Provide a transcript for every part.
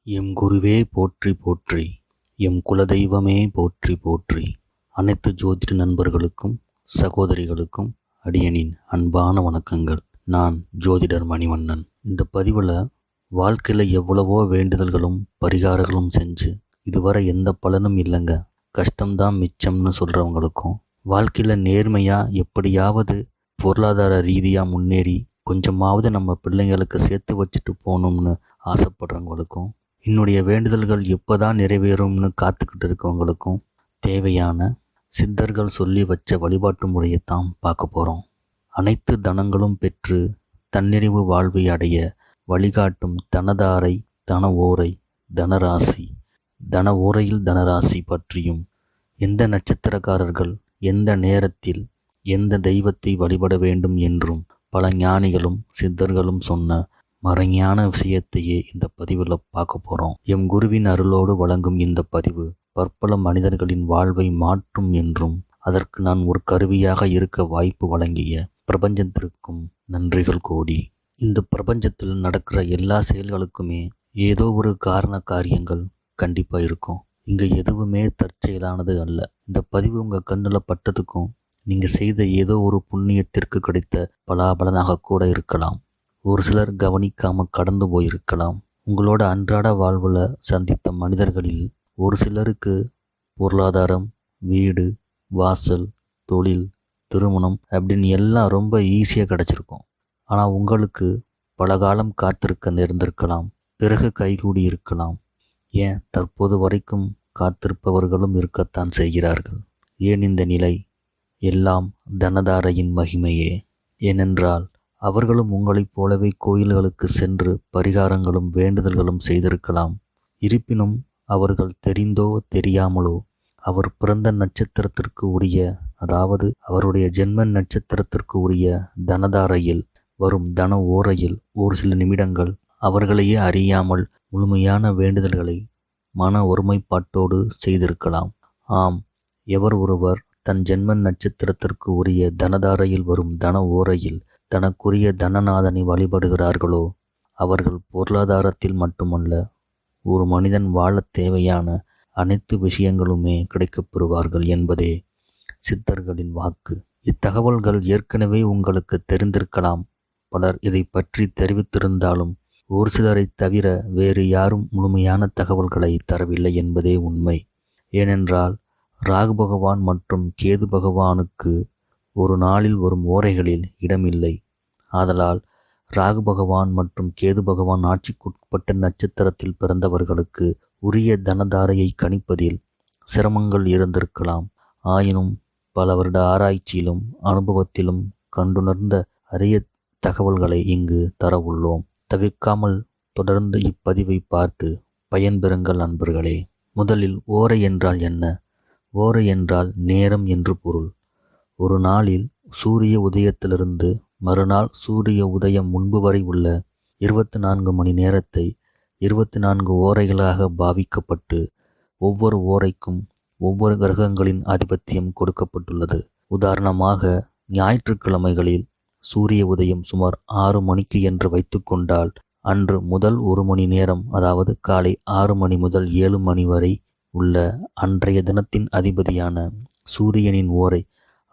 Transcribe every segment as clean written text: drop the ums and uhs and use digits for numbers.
M குருவே போற்றி போற்றி, எம் குலதெய்வமே போற்றி போற்றி. அனைத்து ஜோதிட நண்பர்களுக்கும் சகோதரிகளுக்கும் அடியனின் அன்பான வணக்கங்கள். நான் ஜோதிடர் மணிவண்ணன். இந்த பதிவில் வாழ்க்கையில் எவ்வளவோ வேண்டுதல்களும் பரிகாரங்களும் செஞ்சு இதுவரை எந்த பலனும் இல்லைங்க, கஷ்டம்தான் மிச்சம்னு சொல்கிறவங்களுக்கும், வாழ்க்கையில் நேர்மையாக எப்படியாவது பொருளாதார ரீதியாக முன்னேறி கொஞ்சமாவது நம்ம பிள்ளைங்களுக்கு சேர்த்து வச்சுட்டு போகணும்னு ஆசைப்படுறவங்களுக்கும், என்னுடைய வேண்டுதல்கள் எப்போதான் நிறைவேறும்னு காத்துக்கிட்டு இருக்கவங்களுக்கும் தேவையான சித்தர்கள் சொல்லி வச்ச வழிபாட்டு முறையைத்தான் பார்க்க போகிறோம். அனைத்து தனங்களும் பெற்று தன்னிறைவு வாழ்வை அடைய வழிகாட்டும் தனதாரை, தன ஓரை, தனராசி, தன ஓரையில் தனராசி பற்றியும், எந்த நட்சத்திரக்காரர்கள் எந்த நேரத்தில் எந்த தெய்வத்தை வழிபட வேண்டும் என்றும் பல ஞானிகளும் சித்தர்களும் சொன்ன மறைஞான விஷயத்தையே இந்த பதிவில் பார்க்க போகிறோம். எம் குருவின் அருளோடு வழங்கும் இந்த பதிவு பற்பல மனிதர்களின் வாழ்வை மாற்றும் என்றும் அதற்கு நான் ஒரு கருவியாக இருக்க வாய்ப்பு வழங்கிய பிரபஞ்சத்திற்கும் நன்றிகள் கோடி. இந்த பிரபஞ்சத்தில் நடக்கிற எல்லா செயல்களுக்குமே ஏதோ ஒரு காரண காரியங்கள் கண்டிப்பாக இருக்கும். இங்கே எதுவுமே தற்செயலானது அல்ல. இந்த பதிவு உங்கள் கண்ணில் பட்டதுக்கும் நீங்கள் செய்த ஏதோ ஒரு புண்ணியத்திற்கு கிடைத்த பலாபலனாக கூட இருக்கலாம். ஒரு சிலர் கவனிக்காமல் கடந்து போயிருக்கலாம். உங்களோட அன்றாட வாழ்வில் சந்தித்த மனிதர்களில் ஒரு சிலருக்கு பொருளாதாரம், வீடு, வாசல், தொழில், திருமணம் அப்படின்னு எல்லாம் ரொம்ப ஈஸியாக கிடச்சிருக்கும். ஆனால் உங்களுக்கு பல காலம் காத்திருக்க நேர்ந்திருக்கலாம், பிறகு கைகூடி இருக்கலாம். ஏன் தற்போது வரைக்கும் காத்திருப்பவர்களும் இருக்கத்தான் செய்கிறார்கள். ஏன் இந்த நிலை? எல்லாம் தனதாரையின் மகிமையே. ஏனென்றால் அவர்களும் உங்களைப் போலவே கோயில்களுக்கு சென்று பரிகாரங்களும் வேண்டுதல்களும் செய்திருக்கலாம். இருப்பினும் அவர்கள் தெரிந்தோ தெரியாமலோ அவர் பிறந்த நட்சத்திரத்திற்கு உரிய, அதாவது அவருடைய ஜென்ம நட்சத்திரத்திற்கு உரிய தனதாரையில் வரும் தன ஓரையில் ஒரு சில நிமிடங்கள் அவர்களையே அறியாமல் முழுமையான வேண்டுதல்களை மன ஒருமைப்பாட்டோடு செய்திருக்கலாம். ஆம், எவர் ஒருவர் தன் ஜென்ம நட்சத்திரத்திற்கு உரிய தனதாரையில் வரும் தன ஓரையில் தனக்குரிய தனநாதனை வழிபடுகிறார்களோ அவர்கள் பொருளாதாரத்தில் மட்டுமல்ல, ஒரு மனிதன் வாழத் தேவையான அனைத்து விஷயங்களுமே கிடைக்கப் பெறுவார்கள் என்பதே சித்தர்களின் வாக்கு. இத்தகவல்கள் ஏற்கனவே உங்களுக்கு தெரிந்திருக்கலாம். பலர் இதை பற்றி தெரிவித்திருந்தாலும் ஒரு சிலரை தவிர வேறு யாரும் முழுமையான தகவல்களை தரவில்லை என்பதே உண்மை. ஏனென்றால் ராகு பகவான் மற்றும் கேது பகவானுக்கு ஒரு நாளில் வரும் ஓரைகளில் இடமில்லை. ஆதலால் ராகு பகவான் மற்றும் கேது பகவான் ஆட்சிக்குட்பட்ட நட்சத்திரத்தில் பிறந்தவர்களுக்கு உரிய தனதாரையை கணிப்பதில் சிரமங்கள் இருந்திருக்கலாம். ஆயினும் பல வருட ஆராய்ச்சியிலும் அனுபவத்திலும் கண்டுணர்ந்த அரிய தகவல்களை இங்கு தர உள்ளோம். தவிர்க்காமல் தொடர்ந்து இப்பதிவை பார்த்து பயன்பெறுங்கள் நண்பர்களே. முதலில் ஓரை என்றால் என்ன? ஓரை என்றால் நேரம் என்று பொருள். ஒரு நாளில் சூரிய உதயத்திலிருந்து மறுநாள் சூரிய உதயம் முன்பு வரை உள்ள 24 மணி நேரத்தை 24 ஓரைகளாக பாவிக்கப்பட்டு ஒவ்வொரு ஓரைக்கும் ஒவ்வொரு கிரகங்களின் ஆதிபத்தியம் கொடுக்கப்பட்டுள்ளது. உதாரணமாக ஞாயிற்றுக்கிழமைகளில் சூரிய உதயம் சுமார் 6 மணிக்கு என்று வைத்துக்கொண்டால் அன்று முதல் 1 மணி நேரம், அதாவது காலை 6 மணி முதல் 7 மணி வரை உள்ள அன்றைய தினத்தின் அதிபதியான சூரியனின் ஓரை,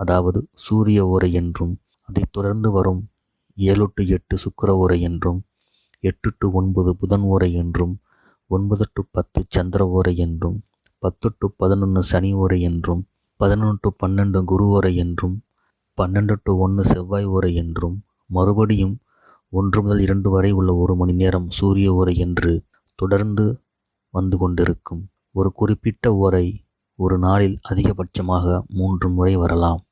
அதாவது சூரிய ஓரை என்றும், அதைத் தொடர்ந்து வரும் 7 to 8 சுக்கிர ஓரை என்றும், 8 to 9 புதன் ஓரை என்றும், 9 to 10 சந்திர ஓரை என்றும், 10 to 11 சனி ஓரை என்றும், 11 to 12 குரு ஓரை என்றும், 12 to 1 செவ்வாய் ஓரை என்றும், மறுபடியும் 1 முதல் 2 வரை உள்ள 1 மணி நேரம் சூரிய ஓரை என்று தொடர்ந்து வந்து கொண்டிருக்கும். ஒரு குறிப்பிட்ட ஓரை ஒரு நாளில் அதிகபட்சமாக 3 முறை வரலாம்.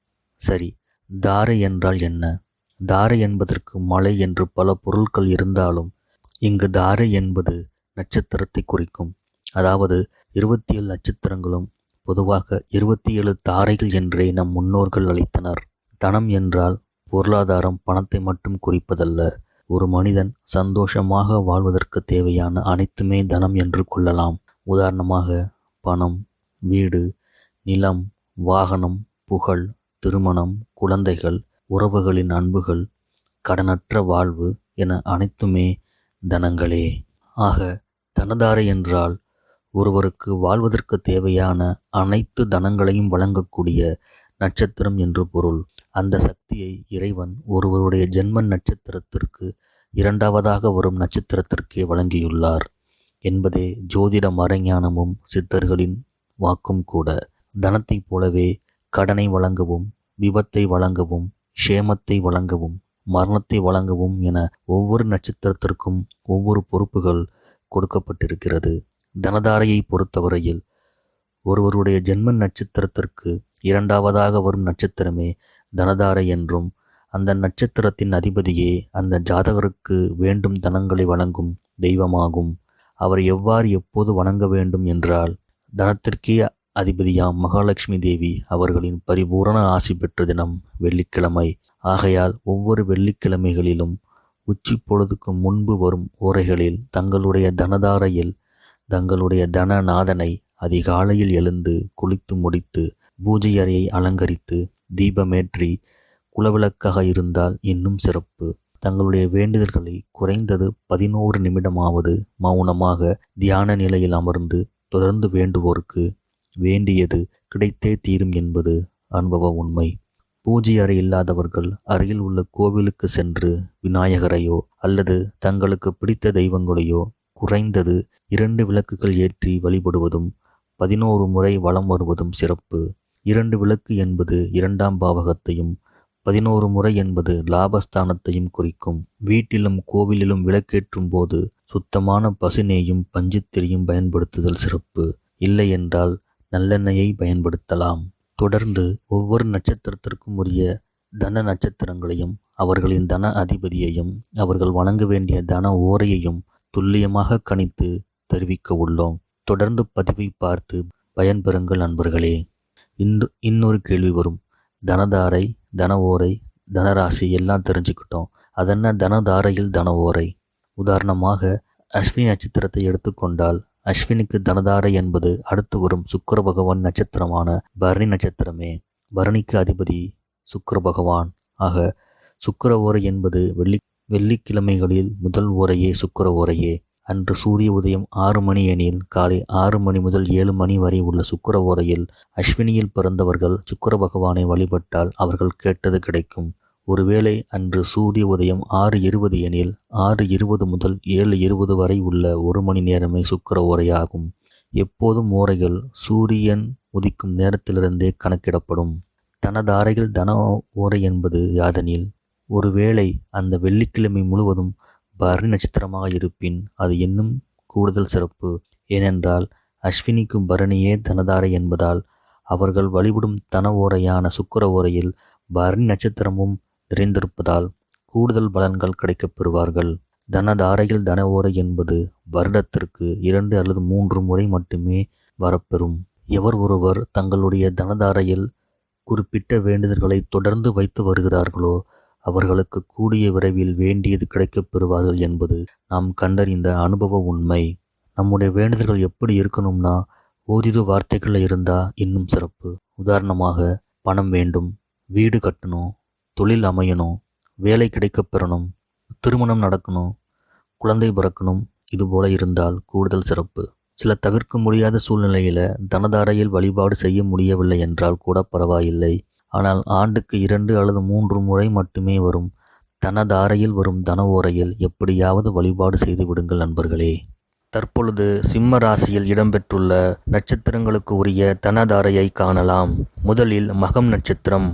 சரி, தாரை என்றால் என்ன? தாரை என்பதற்கு மலை என்று பல பொருட்கள் இருந்தாலும் இங்கு தாரை என்பது நட்சத்திரத்தை குறிக்கும். அதாவது 27 நட்சத்திரங்களும் பொதுவாக 27 தாரைகள் என்றே நம் முன்னோர்கள் அழைத்தனர். தனம் என்றால் பொருளாதாரம், பணத்தை மட்டும் குறிப்பதல்ல. ஒரு மனிதன் சந்தோஷமாக வாழ்வதற்கு தேவையான அனைத்துமே தனம் என்று கொள்ளலாம். உதாரணமாக பணம், வீடு, நிலம், வாகனம், புகழ், திருமணம், குழந்தைகள், உறவுகளின் அன்புகள், கடனற்ற வாழ்வு என அனைத்துமே தனங்களே. ஆக தனதாரை என்றால் ஒருவருக்கு வாழ்வதற்கு தேவையான அனைத்து தனங்களையும் வழங்கக்கூடிய நட்சத்திரம் என்று பொருள். அந்த சக்தியை இறைவன் ஒருவருடைய ஜென்ம நட்சத்திரத்திற்கு இரண்டாவதாக வரும் நட்சத்திரத்திற்கே வழங்கியுள்ளார் என்பதே ஜோதிட மறைஞானமும் சித்தர்களின் வாக்கும் கூட. தனத்தைப் போலவே கடனை வழங்கவும், விபத்தை வழங்கவும், க்ஷேமத்தை வழங்கவும், மரணத்தை வழங்கவும் என ஒவ்வொரு நட்சத்திரத்திற்கும் ஒவ்வொரு பொறுப்புகள் கொடுக்கப்பட்டிருக்கிறது. தனதாரையை பொறுத்தவரையில் ஒருவருடைய ஜென்ம நட்சத்திரத்திற்கு இரண்டாவதாக வரும் நட்சத்திரமே தனதாரை என்றும், அந்த நட்சத்திரத்தின் அதிபதியே அந்த ஜாதகருக்கு வேண்டும் தனங்களை வழங்கும் தெய்வமாகும். அவர் எவ்வாறு எப்போது வணங்க வேண்டும் என்றால், தனத்திற்கே அதிபதியாம் மகாலட்சுமி தேவி அவர்களின் பரிபூரண ஆசி பெற்ற தினம் வெள்ளிக்கிழமை. ஆகையால் ஒவ்வொரு வெள்ளிக்கிழமைகளிலும் உச்சி பொழுதுக்கு முன்பு வரும் ஓரைகளில் தங்களுடைய தனதாரையில் தங்களுடைய தனநாதனை அதிகாலையில் எழுந்து குளித்து முடித்து பூஜை அறையை அலங்கரித்து தீபமேற்றி குலவிளக்காக இருந்தால் இன்னும் சிறப்பு. தங்களுடைய வேண்டுதல்களை குறைந்தது 11 நிமிடமாவது மௌனமாக தியான நிலையில் அமர்ந்து தொடர்ந்து வேண்டுவோருக்கு வேண்டியது கிடைத்தே தீரும் என்பது அனுபவ உண்மை. பூஜை அறை இல்லாதவர்கள் அருகில் உள்ள கோவிலுக்கு சென்று விநாயகரையோ அல்லது தங்களுக்கு பிடித்த தெய்வங்களையோ குறைந்தது 2 விளக்குகள் ஏற்றி வழிபடுவதும் 11 முறை வலம் வருவதும் சிறப்பு. 2 விளக்கு என்பது 2ஆம் பாவகத்தையும் 11 முறை என்பது லாபஸ்தானத்தையும் குறிக்கும். வீட்டிலும் கோவிலிலும் விளக்கேற்றும் போது சுத்தமான பசுநெய்யும் பஞ்சுத்திரியும் பயன்படுத்துதல் சிறப்பு. இல்லை என்றால் நல்லெண்ணெயை பயன்படுத்தலாம். தொடர்ந்து ஒவ்வொரு நட்சத்திரத்திற்கும் உரிய தன நட்சத்திரங்களையும் அவர்களின் தன அதிபதியையும் அவர்கள் வணங்க வேண்டிய தன ஓரையையும் துல்லியமாக கணித்து தெரிவிக்க உள்ளோம். தொடர்ந்து பதிவை பார்த்து பயன்பெறுங்கள் நண்பர்களே. இன்னொரு கேள்வி வரும். தனதாரை, தன ஓரை, தனராசி எல்லாம் தெரிஞ்சுக்கிட்டோம். அதென்ன தனதாரையில் தன ஓரை? உதாரணமாக அஸ்வினி நட்சத்திரத்தை எடுத்துக்கொண்டால் அஸ்வினிக்கு தனதாரை என்பது அடுத்து வரும் சுக்கிர பகவான் நட்சத்திரமான பரணி நட்சத்திரமே. பரணிக்கு அதிபதி சுக்கிர பகவான். ஆக சுக்கிர ஓரை என்பது வெள்ளிக்கிழமைகளில் முதல் ஓரையே சுக்கிர ஓரையே. அன்று சூரிய உதயம் 6 மணி எனில் காலை 6 மணி முதல் 7 மணி வரை உள்ள சுக்கிர ஓரையில் அஸ்வினியில் பிறந்தவர்கள் சுக்கிர பகவானை வழிபட்டால் அவர்கள் கேட்டது கிடைக்கும். ஒருவேளை அன்று சூரிய உதயம் 6:20 எனில் 6:20 முதல் 7:20 வரை உள்ள 1 மணி நேரமே சுக்கிர ஓரையாகும். எப்போதும் ஓரைகள் சூரியன் உதிக்கும் நேரத்திலிருந்தே கணக்கிடப்படும். தனதாரையில் தன ஓரை என்பது யாதெனில், ஒருவேளை அந்த வெள்ளிக்கிழமை முழுவதும் பரணி நட்சத்திரமாக இருப்பின் அது இன்னும் கூடுதல் சிறப்பு. ஏனென்றால் அஸ்வினிக்கும் பரணியே தனதாரை என்பதால் அவர்கள் வழிபடும் தன ஓரையான சுக்கிர ஓரையில் பரணி நட்சத்திரமும் நிறைந்திருப்பதால் கூடுதல் பலன்கள் கிடைக்கப் பெறுவார்கள். தனதாரையில் தன ஓரை என்பது வருடத்திற்கு 2 அல்லது 3 முறை மட்டுமே வரப்பெறும். எவர் ஒருவர் தங்களுடைய தனதாரையில் குறிப்பிட்ட வேண்டுதல்களை தொடர்ந்து வைத்து வருகிறார்களோ அவர்களுக்கு கூடிய விரைவில் வேண்டியது கிடைக்கப் பெறுவார்கள் என்பது நாம் கண்டறிந்த அனுபவ உண்மை. நம்முடைய வேண்டுதல்கள் எப்படி இருக்கணும்னா, ஓரிரு வார்த்தைகளில் இருந்தால் இன்னும் சிறப்பு. உதாரணமாக, பணம் வேண்டும், வீடு கட்டணும், தொழில் அமையணும், வேலை கிடைக்கப் பெறணும், திருமணம் நடக்கணும், குழந்தை பிறக்கணும், இதுபோல இருந்தால் கூடுதல் சிறப்பு. சில தவிர்க்க முடியாத சூழ்நிலையில் தனதாரையில் வழிபாடு செய்ய முடியவில்லை என்றால் கூட பரவாயில்லை. ஆனால் ஆண்டுக்கு 2 அல்லது 3 முறை மட்டுமே வரும் தனதாரையில் வரும் தன ஓரையில் எப்படியாவது வழிபாடு செய்து விடுங்கள் நண்பர்களே. தற்பொழுது சிம்ம ராசியில் இடம்பெற்றுள்ள நட்சத்திரங்களுக்கு உரிய தனதாரையை காணலாம். முதலில் மகம் நட்சத்திரம்.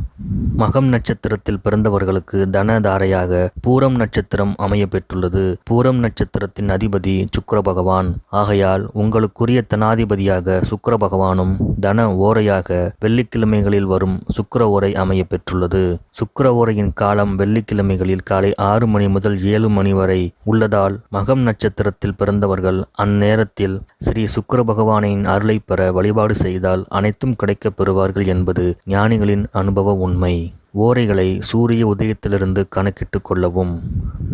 மகம் நட்சத்திரத்தில் பிறந்தவர்களுக்கு தனதாரையாக பூரம் நட்சத்திரம் அமைய பெற்றுள்ளது. பூரம் நட்சத்திரத்தின் அதிபதி சுக்கிர பகவான். ஆகையால் உங்களுக்குரிய தனாதிபதியாக சுக்கிர பகவானும் தன ஓரையாக வெள்ளிக்கிழமைகளில் வரும் சுக்கிர ஓரை அமைய பெற்றுள்ளது. சுக்கிர ஓரையின் காலம் வெள்ளிக்கிழமைகளில் காலை 6 மணி முதல் 7 மணி வரை உள்ளதால் மகம் நட்சத்திரத்தில் பிறந்தவர்கள் அந்நேரத்தில் ஸ்ரீ சுக்கிர பகவானின் அருளை பெற வழிபாடு செய்தால் அனைத்தும் கிடைக்கப் பெறுவார்கள் என்பது ஞானிகளின் அனுபவ உண்மை. ஓரைகளை சூரிய உதயத்திலிருந்து கணக்கிட்டு கொள்ளவும்.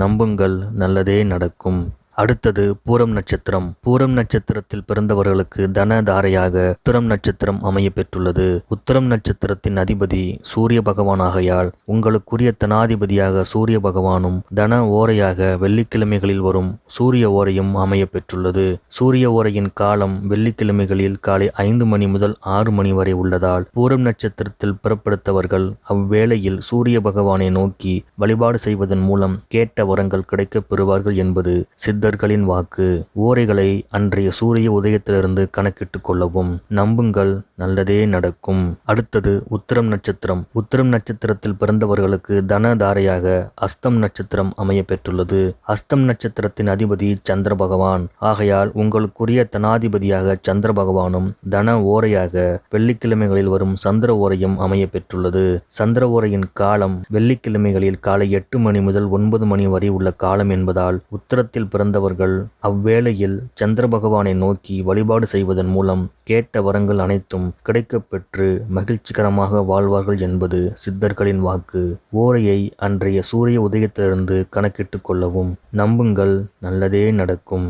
நம்புங்கள், நல்லதே நடக்கும். அடுத்தது பூரம் நட்சத்திரம். பூரம் நட்சத்திரத்தில் பிறந்தவர்களுக்கு தன தாரையாக உத்திரம் நட்சத்திரம் அமைய பெற்றுள்ளது. உத்திரம் நட்சத்திரத்தின் அதிபதி சூரிய பகவான் ஆகையால் உங்களுக்குரிய தனாதிபதியாக சூரிய பகவானும் தன ஓரையாக வெள்ளிக்கிழமைகளில் வரும் சூரிய ஓரையும் அமைய பெற்றுள்ளது. சூரிய ஓரையின் காலம் வெள்ளிக்கிழமைகளில் காலை 5 மணி முதல் 6 மணி வரை உள்ளதால் பூரம் நட்சத்திரத்தில் பிறப்பெடுத்தவர்கள் அவ்வேளையில் சூரிய பகவானை நோக்கி வழிபாடு செய்வதன் மூலம் கேட்ட வரங்கள் கிடைக்கப் பெறுவார்கள் என்பது சித்தர்களின் வாக்கு. ஓரைகளை அன்றைய சூரிய உதயத்திலிருந்து கணக்கிட்டுக் கொள்ளவும். நம்புங்கள், நல்லதே நடக்கும். அடுத்தது உத்திரம் நட்சத்திரம். உத்திரம் நட்சத்திரத்தில் பிறந்தவர்களுக்கு தன தாரையாக அஸ்தம் நட்சத்திரம் அமைய பெற்றுள்ளது. அஸ்தம் நட்சத்திரத்தின் அதிபதி சந்திர பகவான் ஆகையால் உங்களுக்குரிய தனாதிபதியாக சந்திர பகவானும் தன ஓரையாக வெள்ளிக்கிழமைகளில் வரும் சந்திர ஓரையும் அமைய பெற்றுள்ளது. சந்திர ஓரையின் காலம் வெள்ளிக்கிழமைகளில் காலை 8 மணி முதல் 9 மணி வரை உள்ள காலம் என்பதால் உத்திரத்தில் பிறந்தவர்கள் அவ்வேளையில் சந்திர பகவானை நோக்கி வழிபாடு செய்வதன் மூலம் கேட்ட வரங்கள் அனைத்தும் கிடைக்கப் பெற்று மகிழ்ச்சிகரமாக வாழ்வார்கள் என்பது சித்தர்களின் வாக்கு. ஓரையை அன்றைய சூரிய உதயத்திலிருந்து கணக்கிட்டுக் கொள்ளவும். நம்புங்கள், நல்லதே நடக்கும்.